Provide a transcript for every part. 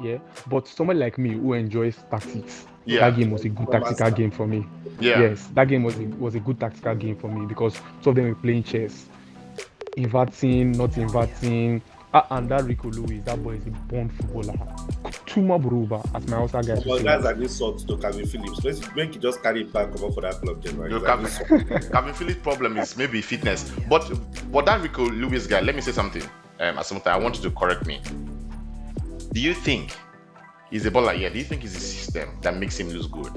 yeah. But someone like me who enjoys tactics, Yeah. that game was a good tactical game for me. Yeah. Yes, that game was a good tactical game for me because two of them were playing chess, inverting, not inverting. And that Rico Lewis, that boy is a born footballer. Tuma Buruba, as my Hausa guys would But say. that's an insult to Calvin Phillips. When you just carry it back, come up for that club, then, right? No, It's an insult. Calvin Phillips' problem is maybe fitness, but that Rico Lewis guy. Let me say something. Asante, I want you to correct me. Do you think he's a baller? Yeah. Do you think it's a system that makes him lose good?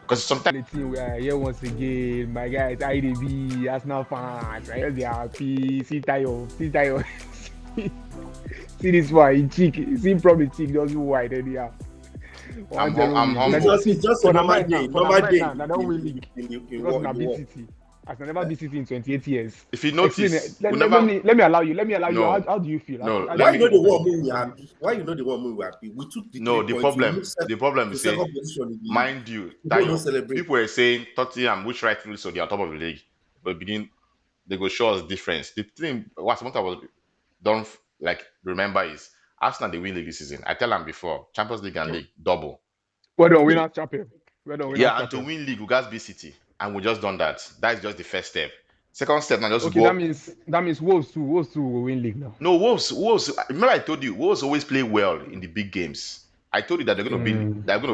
Because sometimes The team we are here once again, my guys, IDB, Arsenal fans, right? They are happy. See Tayo. See this one, he cheek. See probably cheek doesn't wide anyhow. I'm 1-0 humble. It's just a normal day. Normal day. I don't win league because na beat City. I can never beat City in 28 years. If you notice, Let never. me allow you. No. How do you feel? No. Why you know the one we were happy? Why you know the one we were happy? We took the No, 3 the points. We problem moved the problem is saying, second position in the league. mind you, People that don't celebrate. people were saying Tottenham, which rightfully so they are top of the league, but they go show us difference. The thing what I was don't like remember is Arsenal they win league this season. I tell them before Champions League and league double. Well done, winners champion. Yeah, and to win league we guys beat City, and we just done that. That is just the first step. Second step now just Okay, go. that means Wolves too will win league now. No, Wolves. Remember, I told you Wolves always play well in the big games. I told you that they're gonna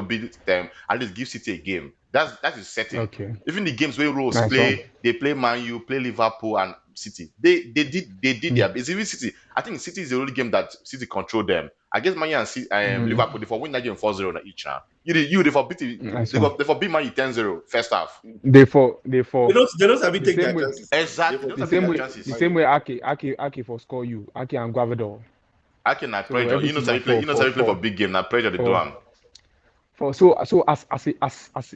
beat them. At least give City a game. That is setting. Okay. Even the games where Wolves Nice play, one. they play Man U, play Liverpool and City. They did their. It's even City. I think City is the only game that City control them. Against Man U and Liverpool, they for win that game 4-0 each now. You they for beat it. Nice They one. for beat Man U 10-0 first half. They fall. They don't have to take same their way. chances. Exactly. They Those The are same their way. chances. The same way Ake for score you. Ake and Guavador. I cannot So pressure. You know, everything how you na play. You know, how you play for for- big game. Now pressure the for- do 'em. So as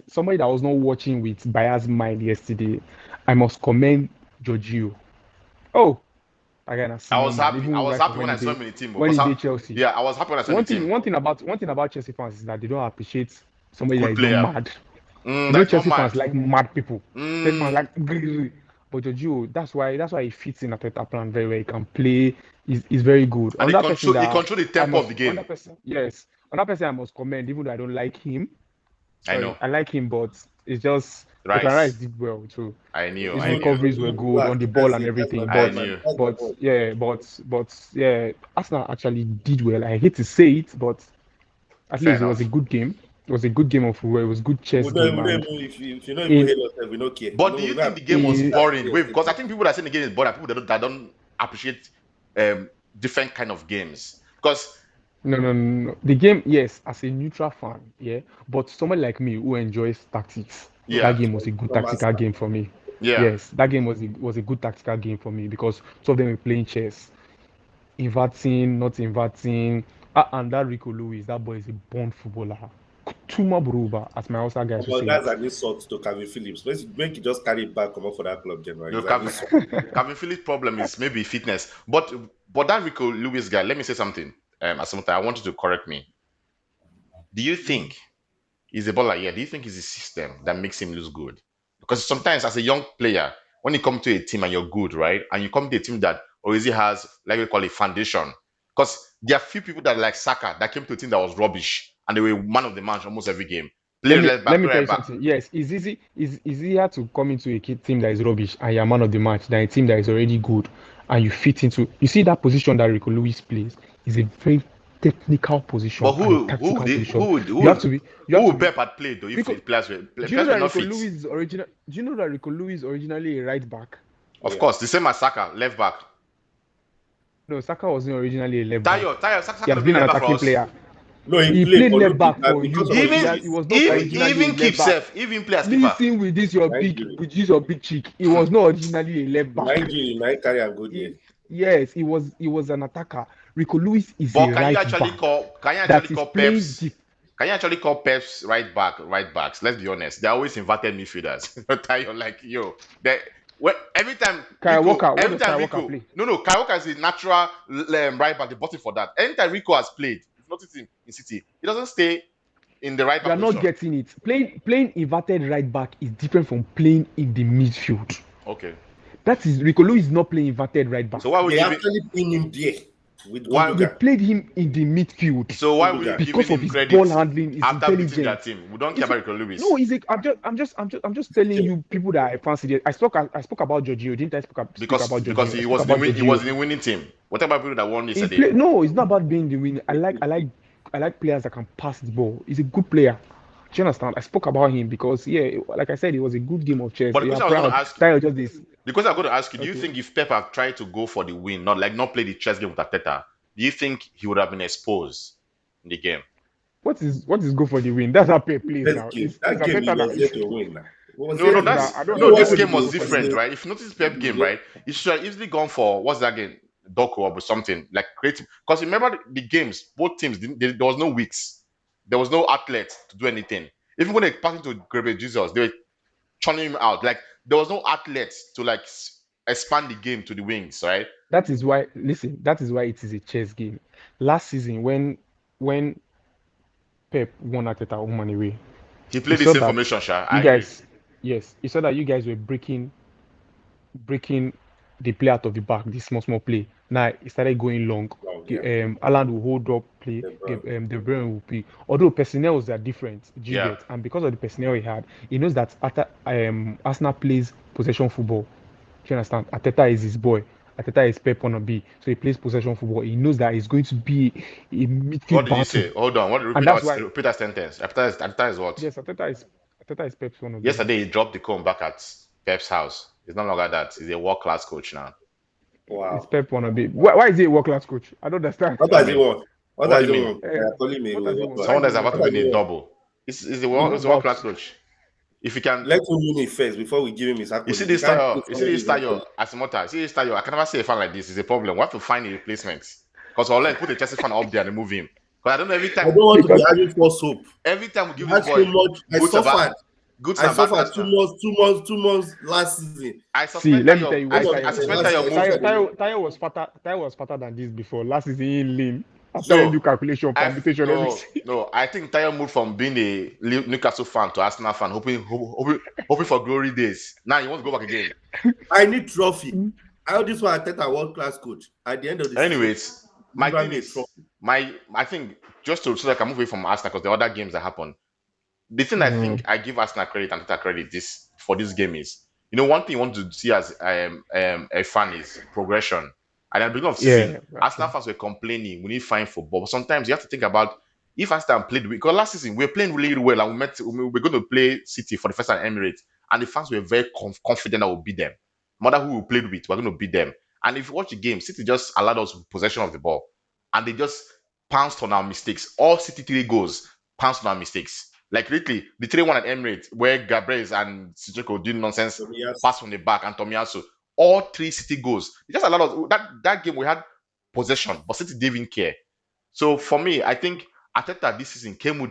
somebody that was not watching with biased mind yesterday, I must commend Giorgio. Oh, again, I was happy. I was happy when I saw him in the team. when he because did Chelsea. Yeah, I was happy when I saw One the team. thing about Chelsea fans is that they don't appreciate somebody Good that is player. not mad. You know, That's not Chelsea fans mad. like mad people. Chelsea Mm. fans like grrr. But Giorgio, that's why he fits in Ateta plan very well. He can play. He's very good. And Another person he that control the I tempo of must- the game. another person- yes. Another person I must commend, even though I don't like him. I know. I like him, but it's just Rice. Rice did well too. I knew. His I knew. recoveries were good on the ball and everything. I But knew. but Arsenal actually did well. I hate to say it, but at Fair least it was a enough. good game. It was a good game of football. It was good chess game. And If you don't even hate yourself, we don't care. But do you think the game was in- boring? Wait, because I think people that say the game is boring are people that don't appreciate different kind of games. Because no. The game, yes, as a neutral fan, yeah. But someone like me who enjoys tactics, Yeah. that game was a good tactical game for me. yeah, Yes, that game was a good tactical game for me because two of them were playing chess, inverting, not inverting. And that Rico Lewis, that boy is a born footballer. Tuma Buruba, as my Hausa guys would But say. that's an insult to Calvin Phillips. When you just carry it back, come up for that club, then, right? no, It's an insult. Calvin Phillips' problem is maybe fitness. But that Rico Lewis guy, let me say something. Asante, I want you to correct me. Do you think he's a baller? Yeah. Do you think it's a system that makes him lose good? Because sometimes as a young player, when you come to a team and you're good, right, and you come to a team that already has, like we call it, foundation. Because there are few people that like Saka that came to a team that was rubbish and they were man of the match almost every game. Play left back, Let me play tell right you back. something. Yes, it's easier to come into a team that is rubbish and you're man of the match than a team that is already good and you fit into. You see that position that Rico Lewis plays is a very technical position. But who You have to be. Pep had played though? If Rico- players Do were you know that not Rico fit. Lewis is original? Do you know that Rico Lewis is originally a right back? Of course, the same as Saka, left back. No, Saka wasn't originally a left back. Tayo, Saka He has has been an left back for attacking us. player. No, He played for left back Liverpool, for you. because of Even He was not he originally even a keep left back. safe, even play as keeper. Listen with this your big cheek. He was not originally a left back. Nigeria, carry and go there. Yes, he was an attacker. Rico Lewis is But a can right you actually back. call That is playing Pep's deep. can you actually call Pep's right backs? Let's be honest. They're always inverted midfielders. Tayo, like every time Kyle Rico, Walker, what every does time Kyle Rico, Walker play? no, Kyle Walker is a natural right back. They bought it for that. Anytime Rico has played, if you notice him in City, he doesn't stay in the right You are back not position. getting it. Playing inverted right back is different from playing in the midfield. Okay. That is Rico Lewis is not playing inverted right back. So why would They you? actually pin him there. with Why- They Gundogan. played him in the midfield So why will you Gundogan. be because giving of him his credit ball handling, his after beating their intelligence. team? We don't care It's, about Rico Lewis. no, he's a, I'm just telling you people that I fancy it. I spoke about Jorginho, didn't I speak about because Jorginho? I he spoke was the about win, he was Jorginho. in the winning team. What about people that won He yesterday? play, no, it's not about being the winner. I like players that can pass the ball. He's a good player. Do you understand? I spoke about him because yeah, like I said, it was a good game of chess. But the We are question I was going proud. to ask, Tayo just this. the question I'm going to ask you, do you Okay. think if Pep had tried to go for the win, not play the chess game with Arteta, do you think he would have been exposed in the game? What is go for the win? That's how Pep plays now. Best game. It's That game he Arteta was that. there to win now. Was No, there no, to that's win. I don't no. know This what game he was go for the different, win. right? If you notice Pep game, right, you should have easily gone for what's that game, Doku or something like creative. Because remember the games, both teams there was no weeks, there was no athlete to do anything. Even when they passed into Gabriel Jesus, they were churning him out. Like there was no athletes to like expand the game to the wings, right? That is why. Listen, that is why it is a chess game. Last season, when Pep won Arteta home and away, He he played the saw same that formation, Sha. I you agree. guys, yes, he saw that you guys were breaking the play out of the back, the small play. Now he started going long. Oh, yeah. Alan will hold up play. De Bruyne. De Bruyne will play. Although personnel are different, do you Yeah. get? And because of the personnel he had, he knows that Arsenal plays possession football. Do you understand? Arteta is his boy. Arteta is Pep wannabe. So he plays possession football. He knows that it's going to be a midfield What did battle. you say? Hold on. What And that's why, repeat that sentence? Arteta is what? yes, Arteta is Pep's wannabe. Yesterday he dropped the comb back at Pep's house. It's no longer that. He's a world class coach now. It's Wow. Pep wannabe. Why is he a world class coach? I don't understand. What I does he mean, want? What what does do you he mean? want? They are calling me. What does he want? Someone that's about What to win does he a want? double. It's a He's world about class coach. If you can, Let him win it first before we give him his accolade. you see He this can't style. take You see this somebody's style. accolade. As a motor, see this style. I can never see a fan like this. It's a problem. We have to find a replacement. Because I'll put a Chelsea fan up there and remove him. Because I don't know every I time. don't want to be Because having false hope. Every time we give I this had boy so much. I good suffered. good I and bad suffered Arsenal. 2 months last season. I see, suspect let me tell you why End of I the suspect last your year, I move. suffered. Tayo was fatter than this before. Last season he lean. After you No, do calculation, permutation, everything. no. I think Tayo moved from being a Newcastle fan to Arsenal fan, hoping for glory days. Now he wants to go back again. I need trophy. I this one Arteta world class coach. At the end of the season, Anyways, my deliver thing me a is trophy. I think just so that I can move away from Arsenal because the other games that happen. The thing I think I give Arsenal credit and Teta credit this for this game is, one thing you want to see as a fan is progression. And at the beginning of the season, Yeah, Arsenal fans were complaining we need fine football. But sometimes you have to think about if Arsenal played because last season we were playing really, really well and we were going to play City for the first time Emirates, and the fans were very confident that we'll beat them. No matter who we played with, we're going to beat them. And if you watch the game, City just allowed us possession of the ball, and they just pounced on our mistakes. All City 3 goals pounced on our mistakes. Like literally, the 3-1 at Emirates, where Gabriel and Sissoko did nonsense So, yes. pass from the back and Tomiyasu, all 3 City goals. It just allowed us that game we had possession, but City didn't even care. So for me, I think Arteta this season came with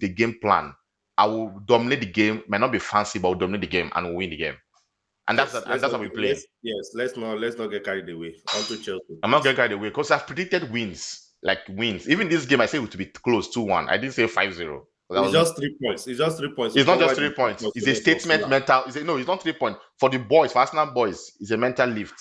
a game plan. I will dominate the game, might not be fancy, but will dominate the game and will win the game. And that's how we play. Let's not get carried away. On to Chelsea. I'm not getting carried away because I've predicted wins. Even this game, I say it to be close 2-1. I didn't say 5-0. It's just 3 points. It's just 3 points. It's not just 3 points. It's a statement mental. It's not 3 points. For the boys, for Arsenal boys, it's a mental lift.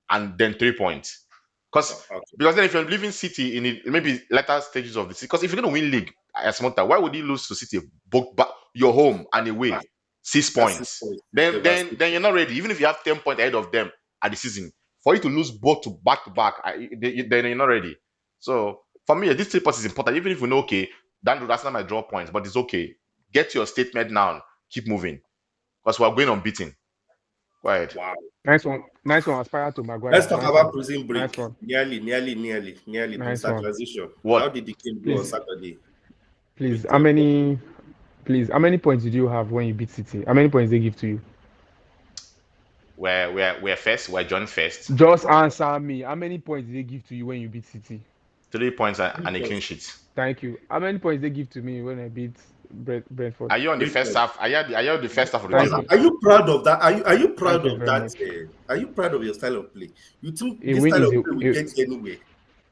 And then 3 points. Because then if you're leaving City in maybe later stages of the season, because if you're going to win league as Monta, why would you lose to City? Both your home and away, 6 points. Then you're not ready. Even if you have 10 points ahead of them at the season, for you to lose both to back, then you're not ready. So for me, this 3 points is important. Even if we know, okay, that's not my draw points, but it's okay. Get your statement now. Keep moving. Because we're going unbeaten. Go ahead. Wow. Nice one. Aspire to Maguire. Let's talk about prison break. Nice one. Nearly. Nice Start one. transition. What? How did the game go on Saturday? Please, how many points did you have when you beat City? How many points they give to you? We're first. We're joined first. Just answer me. How many points did they give to you when you beat City? 3 points and a clean sheet. Thank you. How many points they give to me when I beat Brentford? Are you on the first half? Are you on the first half of the Thank game? you. Are you proud of that? Are you proud Thank you of very that? Are you proud of your style of play? You think A this win style is of a- play will get you anywhere?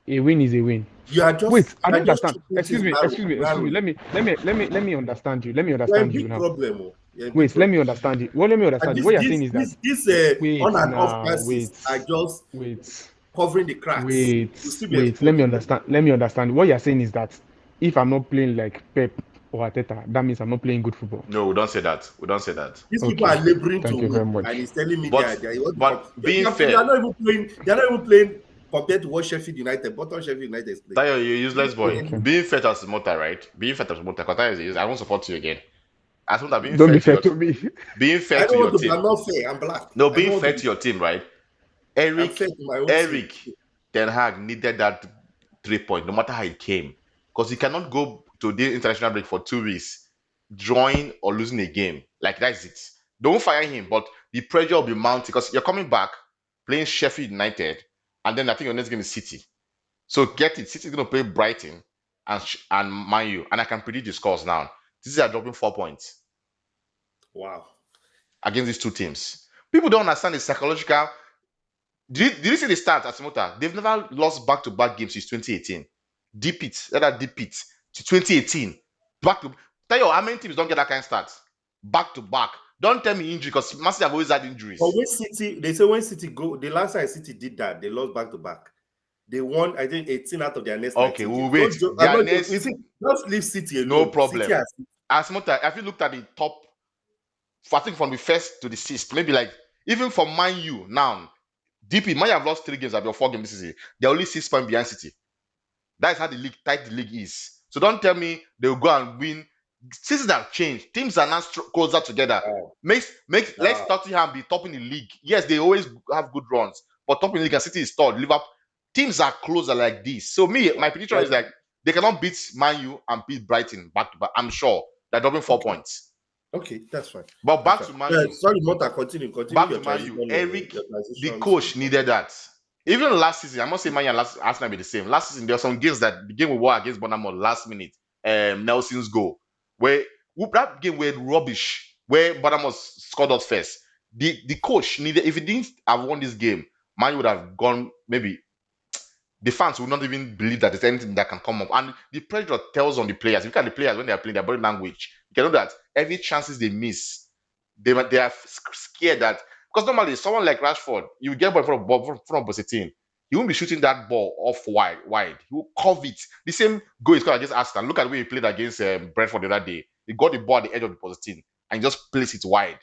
A win is a win. You are just Wait, I you don't are just understand. shooting Excuse me. narrow. Let me understand you. Let me You're a understand you big now. problem. Oh. You're a big Wait, let problem. me understand you. Well, let me And understand you. What you're saying is that this wait on and off now, passes wait, are just wait. covering the cracks. You'll Wait, still be wait. Let exposed. me understand. Let me understand. What you're saying is that if I'm not playing like Pep or Ateta, that means I'm not playing good football. No, we don't say that. We don't say that. These people are Okay. laboring to Thank you very win, and much. he's telling me But they want to but being they fair, are not even playing. They are not even playing compared to what Sheffield United, bottom Sheffield United is playing. Tayo, you useless boy. Okay. Being fair to Asimota, right? Being fair to Asimota, because Tayo is I won't support you again. Asimota, Don't be fair to me. being fair I to don't your want to be. team. I'm not fair. I'm black. No, I don't being want fair to to be. your team, right? I'm Eric, fair to my own Eric, team. Ten Hag needed that 3 point, no matter how it came, because he cannot go to the international break for 2 weeks, drawing or losing a game. Like that's it. Don't fire him, but the pressure will be mounting because you're coming back playing Sheffield United, and then I think your next game is City. So get it. City is going to play Brighton and Man U, and I can predict the scores now. City are dropping 4 points Wow. against these two teams. People don't understand the psychological. Did you see the stats, Asimota? They've never lost back-to-back games since 2018. Deep it. Let that deep it. To 2018. Back to tell you how many teams don't get that kind of stats. Back to back. Don't tell me injury because Man City have always had injuries. But when City, they say when City go, the last time City did that, they lost back to back. They won, I think, 18 out of their next Okay, 19 we'll games. wait. Their next, You see, just leave City alone. no problem. City has, Asimota, have you looked at the top, I think from the first to the sixth, maybe like even for Man U now, DP, Man U have lost 3 games out of your 4 games this season. They're only 6 points behind City. That's how the league tight the league is. So don't tell me they'll go and win. Seasons have changed. Teams are now closer together. Let's Tottenham be top in the league. Yes, they always have good runs, but top in the league and City is third. Liverpool teams are closer like this. So my prediction is like they cannot beat Man U and beat Brighton back to back. I'm sure they're dropping 4 points. okay, that's fine. But back to Man U. Sorry, Mota, continue. Back Your to Man U. transition, Eric, your the transitions. coach needed that. Even last season, I must say Man U and Arsenal be the same. Last season, there were some games that the game we won against Bournemouth last minute, Nelson's goal, where that game were rubbish, where Bournemouth scored us first. The coach needed, if he didn't have won this game, Man U would have gone, maybe the fans would not even believe that there's anything that can come up. And the pressure tells on the players. Look at the players when they are playing their body language. You can know that every chances they miss, they are scared that, because normally someone like Rashford, you get ball in front of Pochettino, he won't be shooting that ball off wide. He will curve it. The same goal he scored against Arsenal. Look at the way he played against Brentford the other day. He got the ball at the edge of the Pochettino and just placed it wide.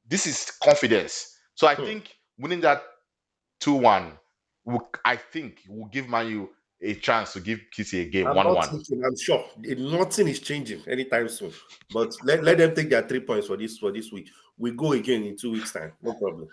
This is confidence. So I think winning that 2-1, I think will give Man U a chance to give City a game 1-1. I'm sure nothing is changing anytime soon. But let them take their 3 points for this week. We go again in 2 weeks' time. No problem.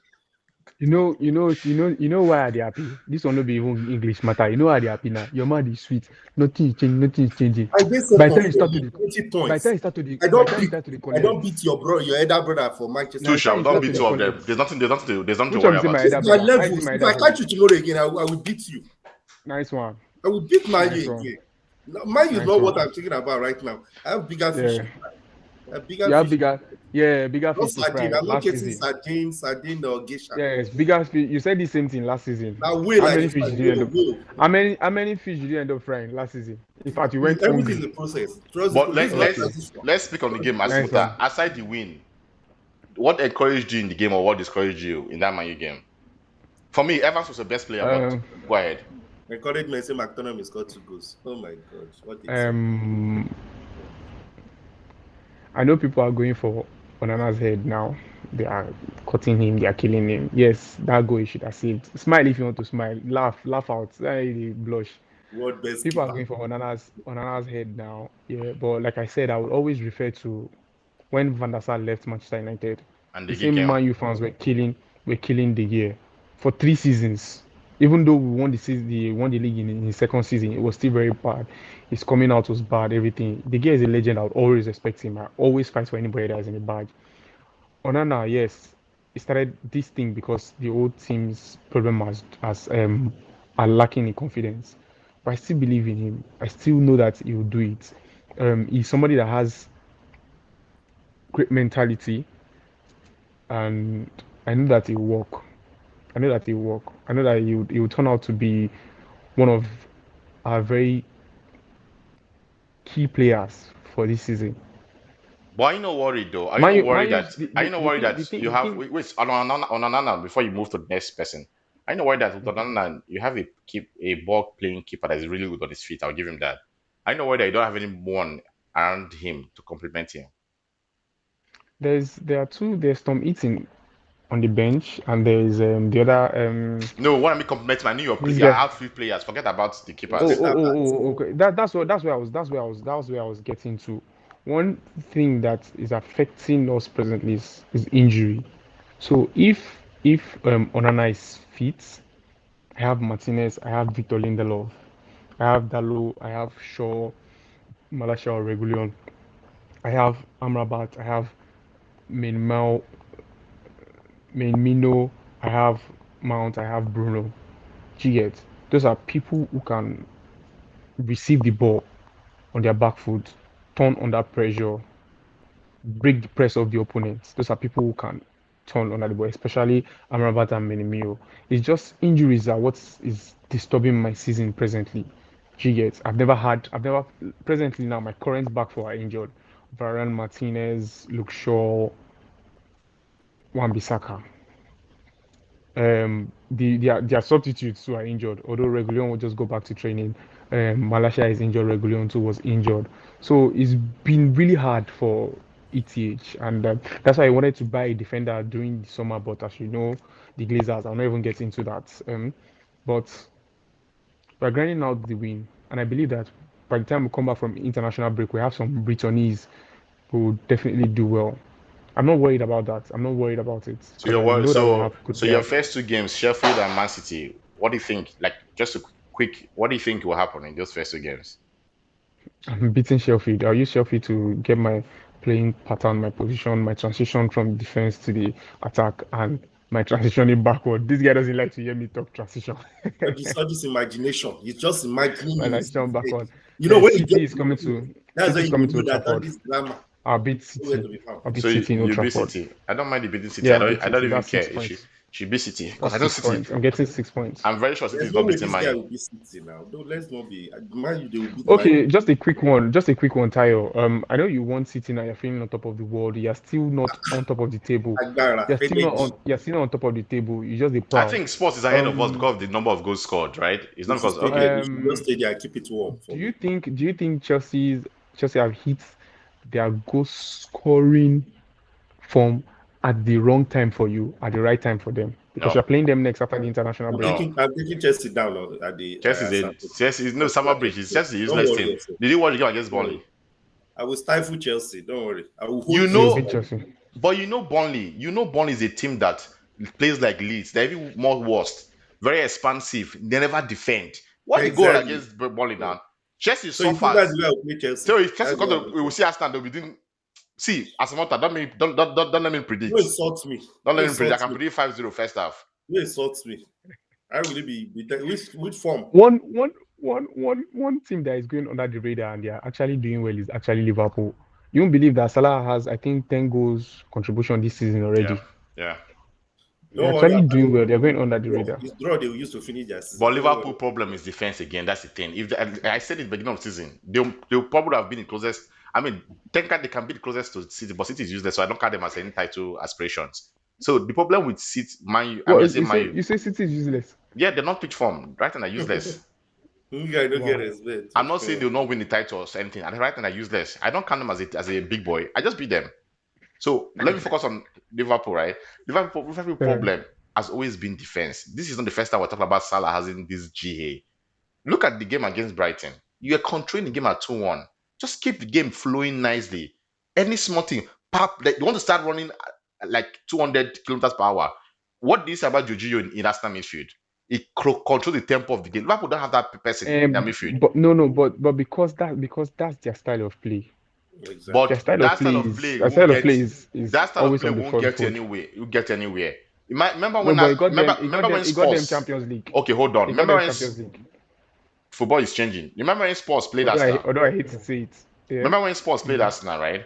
You know why they happy? This one no be even English matter. You know why they happy now? Your mind is sweet. Nothing is changing. I get so By the time you confident. start to the 20 points. by the time you start to the I connect, don't beat your elder brother for Manchester. Tuchel, don't beat the 2 of them. connect. There's nothing to Which worry one is my about. elder My brother? levels. If I catch you tomorrow again, I will beat you. Nice one. I will beat Man Nice U one. again. Man U is Nice not one. what I'm thinking about right now. I have bigger fish. Bigger Not fish to fry sardine. I'm not last getting season. sardine or geisha. Yes, bigger fish. You said the same thing last season. Now, How many fish did you end up? will. How many fish did you end up frying last season? In fact, you went Everything is hungry. a process. But let's speak on the game as Nice Muta. Aside the win, what encouraged you in the game or what discouraged you in that Man U game? For me, Evans was the best player, but go ahead. Encouragement say McTominay scored 2 goals. Oh my god, what a I know people are going for Onana's head now. They are cutting him, they are killing him. Yes, that goal you should have saved. Smile if you want to smile. Laugh out. Blush. world best People keeper. are going for Onana's head now. Yeah, but like I said, I would always refer to when Van der Sar left Manchester United. And The same Man U fans were killing the year for 3 seasons. Even though we won the league in his second season, it was still very bad. His coming out was bad. Everything. The guy is a legend. I would always respect him. I always fight for anybody that is in the badge. Onana, yes, he started this thing because the old team's problem are lacking in confidence. But I still believe in him. I still know that he will do it. He's somebody that has great mentality, and I know that he'll work. I know that he will turn out to be one of our very key players for this season. But are you not worried though? Are you not worried that you have wait on Onana before you move to the next person? I know why that with Onana, you have a ball playing keeper that is really good on his feet. I'll give him that. I know why that you don't have anyone around him to complement him. There's Tom Eaton on the bench, and there's the other No, what I mean compliment him. I need this your guy. outfield players. Forget about the Your keepers. centre backs. Okay. That's where I was getting to. One thing that is affecting us presently is injury. So if Onana is fit, I have Martinez, I have Victor Lindelof, I have Dalo, I have Shaw, Malaysia Regulion, I have Amrabat, I have Minmao, Minmino, I have Mount, I have Bruno. Do you get? Those are people who can receive the ball on their back foot, turn under pressure, break the press of the opponent. Those are people who can turn under the ball, especially Amrabat and Menimio. It's just injuries are what is disturbing my season presently. Do you get? I've never, presently now, my current back four are injured. Varane, Martinez, Luke Shaw, Wan-Bissaka. Their substitutes who are injured, although Regulion will just go back to training. Malaysia is injured, Regulion too was injured. So it's been really hard for ETH, and that's why I wanted to buy a defender during the summer. But as you know, the Glazers, I'll not even get into that. But we're grinding out the win, and I believe that by the time we come back from international break, we have some Brittonese who will definitely do well. I'm not worried about that. I'm not worried about it So because I know that we have good so your players. first two games, Sheffield and Man City. What do you think? Like just a quick, what do you think will happen in those first two games? I'm beating Sheffield. I'll use Sheffield to get my playing pattern, my position, my transition from defense to the attack, and my transitioning backward. This guy doesn't like to hear me talk transition. All this imagination. He's just imagining My in his transition head. backward. You know when you City get is to the coming field, to that's City when is you coming know to that all Trafford. this drama I'll beat nowhere to City. be found. I'll beat So City in Old you beat Trafford. City. I don't mind the beating City. Yeah, I'll beat I don't City. even That's care. six It points. should be City because That's I know six City. points. I'm getting 6 points. I'm very sure City There's is no not way beating this Man guy U. will be City now. No, let's not be. Man U, they will beat Man Okay, just a quick one. Just a quick one, Tayo. I know you want City now. You're feeling on top of the world. You're still not on top of the table. Agbára, You're still not energy. on. You're still not on top of the table. You just be I proud. think Sports is ahead of us Um, because of the number of goals scored, right? It's They not should because stay there. okay. They should just um, stay there and keep it warm do for you me. think? Do you think Chelsea have hit their goal scoring form at the wrong time for you, at the right time for them? Because No, you're playing them next after the international I'm break. no. taking I'm taking Chelsea down at the Stamford Bridge. Chelsea is no Chelsea summer are bridge. It's going to Chelsea Don't useless worry team. yourself. Did you watch the game against Don't Burnley? worry. I will stifle Chelsea. Don't worry. I will You hold You Chelsea beat know, like Chelsea. but you know Burnley is a team that plays like Leeds. They're even more worst. Very expansive. They never defend. What the goal exactly. against Burnley Yeah. now? Chelsea So you think that's suffers. the way I will play Chelsea? So if Chelsea That's the got way I to, will we will play. see Arsenal. They'll be doing. See, as a matter, don't let me No predict. insult me. Don't No let me predict. I insult can me. predict 5-0 first half. No insult me. I will which form? One team that is going under the radar and they are actually doing well is actually Liverpool. You won't believe that Salah has, I think, 10 goals contribution this season Yeah, already. yeah. They're Don't worry actually about doing it. well. They're going under the radar. It's draw they will use to finish their But season. Don't Liverpool worry. problem is defense again. That's the thing. If I said it at the beginning of the season, they'll probably have been the closest. I mean, technically they can be the closest to City, but City is useless, so I don't count them as any title aspirations. So the problem with City, Man U, I mean, I Well, say you Man say U, you say City is useless. yeah, they're not pitch form. Brighton are useless. You guys don't get Wow. respect. I'm not saying they'll not win the title or anything. And Brighton are useless. I don't count them as a big boy. I just beat them. So let me focus on Liverpool, right? Liverpool Uh, problem has always been defense. This is not the first time we're talking about Salah having this GA. Look at the game against Brighton. You are controlling the game at 2-1. Just keep the game flowing nicely. Any small thing, pop, like you want to start running like 200 kilometers per hour. What do you say about Jorginho in Arsenal midfield? He controls the tempo of the game. Liverpool don't have that person in their midfield. but no, but because that's their style of play. Exactly. Their But style of play is that style of always play on the won't front get you foot. anywhere. You get anywhere. Remember No, when but it remember when it got them Spurs. Champions League. Okay, hold on. It got Remember them when Champions League. football is changing. Remember when Spurs played Arsenal? Although I hate to say it. Yeah. Remember when Spurs played Arsenal, right?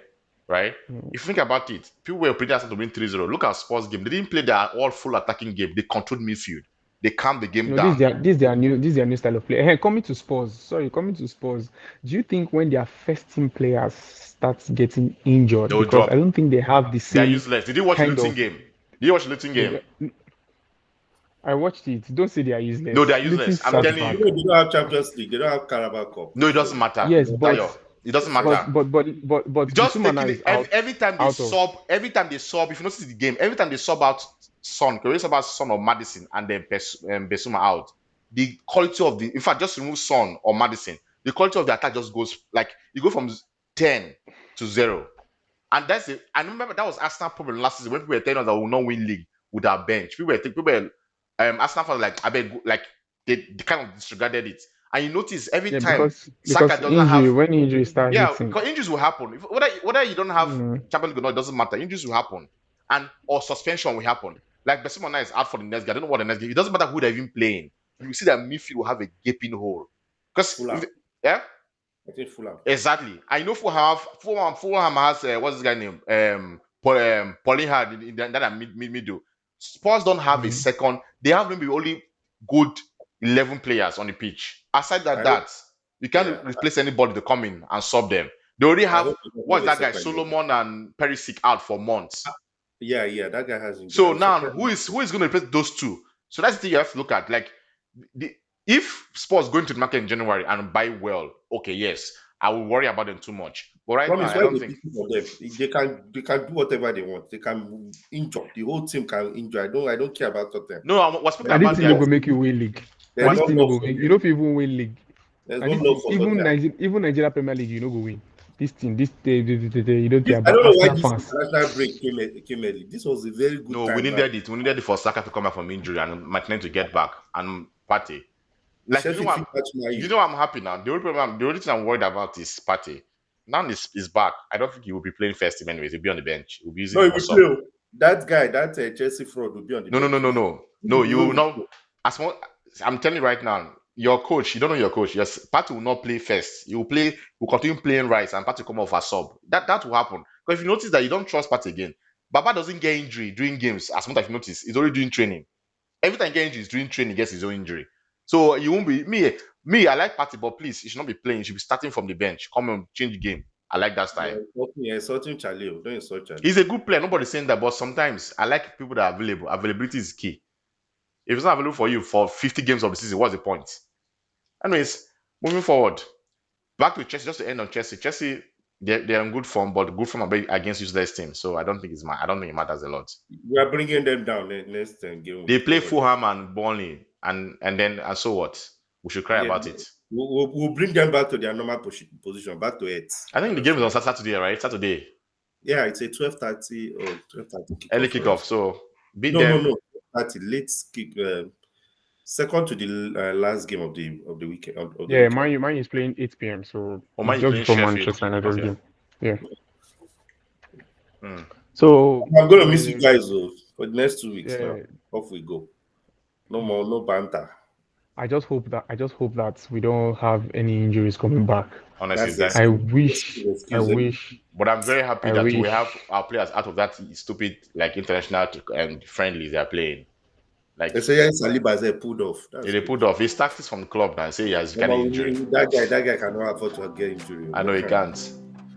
Right? Mm. If you think about it, people were predicting Arsenal to win 3-0. Look at Spurs game. They didn't play their all full attacking game. They controlled midfield. They calmed the game No, down. this is their new style of play. Hey, coming to Spurs. Sorry, coming to Spurs. Do you think when their first team players starts getting They injured, will because drop. I don't think they have the They're same useless. Did you watch the kind Luton of game? Did you watch the Luton game? I watched it. Don't say they are useless. No, they are Little useless. I'm sat telling back. you. They don't have Champions League. They don't have Carabao Cup. No, it doesn't matter. Yes, Tayo, it doesn't matter. but Just Bissouma now taking is it out. every time they sub. Every time they sub, if you notice the game, every time they sub out Son, because they sub out Son or Madison, and then Besuma out, the quality of the, in fact, just remove Son or Madison, the quality of the attack just goes like you go from 10 to 0, and that's it. I remember that was Arsenal problem last season when people were telling us that we will not win league with our bench. People were Arsenal fans like I beg, like they kind of disregarded it, and you notice every Yeah, time because Saka doesn't have. when injury start Yeah, hitting. because injuries will happen. Whether you don't have Mm. Champions League or not, it doesn't matter. Injuries will happen, and or suspension will happen. Like Besima now is out for the next game. I don't know what the next game. It doesn't matter who they're even playing. You see that midfield will have a gaping hole. Because Fulham. yeah, I think Fulham. exactly. I know Fulham has what's this guy name? Pauline had in that middle. Spurs don't have a second. They have maybe only good 11 players on the pitch. Aside that, you can't replace anybody to come in and sub them. They already have what's that guy Solomon and Perisic out for months. Yeah, that guy has injured. So now who is going to replace those two? So that's the thing you have to look at. Like if Spurs go into the market in January and buy well, okay, yes, I will worry about them too much. But right now, I don't think for them. They can do whatever they want. They can injure. The whole team can injure. I don't care about them. No, I was speaking I about think thing go make you win league. You know if you even win league. Even Nigeria Premier League, you know go win. This thing, you don't care about. I don't know why this international break came early. This was a very good. No, time, we needed it. We needed it for Saka to come back from injury and Martinelli to get back and Partey. Like you know, I'm happy now. The only thing I'm worried about is Partey. Now is back. I don't think he will be playing first team anyways. He'll be on the bench. He'll be using that guy, that Chelsea fraud will be on the bench. No. You will not. I'm telling you right now. Your coach, you don't know your coach. Yes, Partey will not play first. He will continue playing right, and Partey come off as sub. That will happen. Because if you notice that you don't trust Partey again, Baba doesn't get injury during games. As much as you notice, he's already doing training. Every time he gets injury, he's doing training, he gets his own injury. So you won't be me. I like Partey, but please, he should not be playing. He should be starting from the bench. Come on, change the game. I like that style. Yeah, insulting Charlie. Don't insult Charlie. He's a good player. Nobody's saying that, but sometimes I like people that are available. Availability is key. If it's not available for you for 50 games of the season, what's the point? Anyways, moving forward, back to Chelsea. Just to end on Chelsea. Chelsea, they're in good form, but good form against useless teams. So I don't think it matters a lot. We are bringing them down next game. They play Fulham and Burnley, and then so what? We should cry about it. We'll bring them back to their normal position, back to it. I think the game is on Saturday, right? Saturday. Yeah, it's a 12:30 or 12:30 early kickoff. So beat them. No. 30 late kick. Second to the last game of the weekend. Man is playing 8 p.m. So Man just before Manchester United game. Yeah. So I'm gonna miss you guys though for the next 2 weeks. Now off we go. No banter. I just hope that we don't have any injuries coming back. Honestly, I wish. But I'm very happy that we have our players out of that stupid like international and friendlies they are playing. Like they say Saliba pulled off. They pulled off. His tactics from the club now. Say he has got an injury. That guy cannot afford to get injury. I know he can't.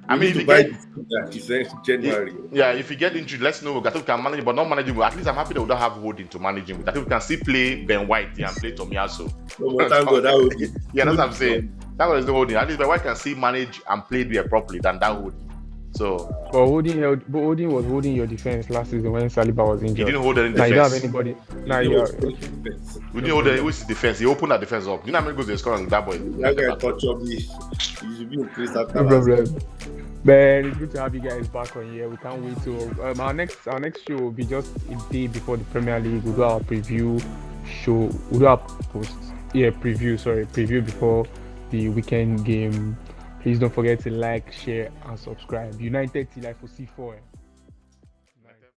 I mean, if you get January. If you get injured, let's know. I think we can manage, but not manage him. At least I'm happy that we don't have holding to manage him. I think we can still play Ben White and play Tomiyasu. Thank God, that would be. Yeah, that's what I'm saying. That was the holding. At least Ben White can still manage and play there properly than that holding. So, but Holding was holding your defense last season when Saliba was injured. He didn't hold any defense. You don't have anybody. We didn't hold any. Who's his defense? He opened that defense up. You know how many goals they scored on that boy? That guy touched me. He should be increased after. No problem. But it's good to have you guys back on here. We can't wait to our next show will be just a day before the Premier League. We'll do our preview show. We'll do our preview before the weekend game. Please don't forget to like, share, and subscribe. United till I for C4.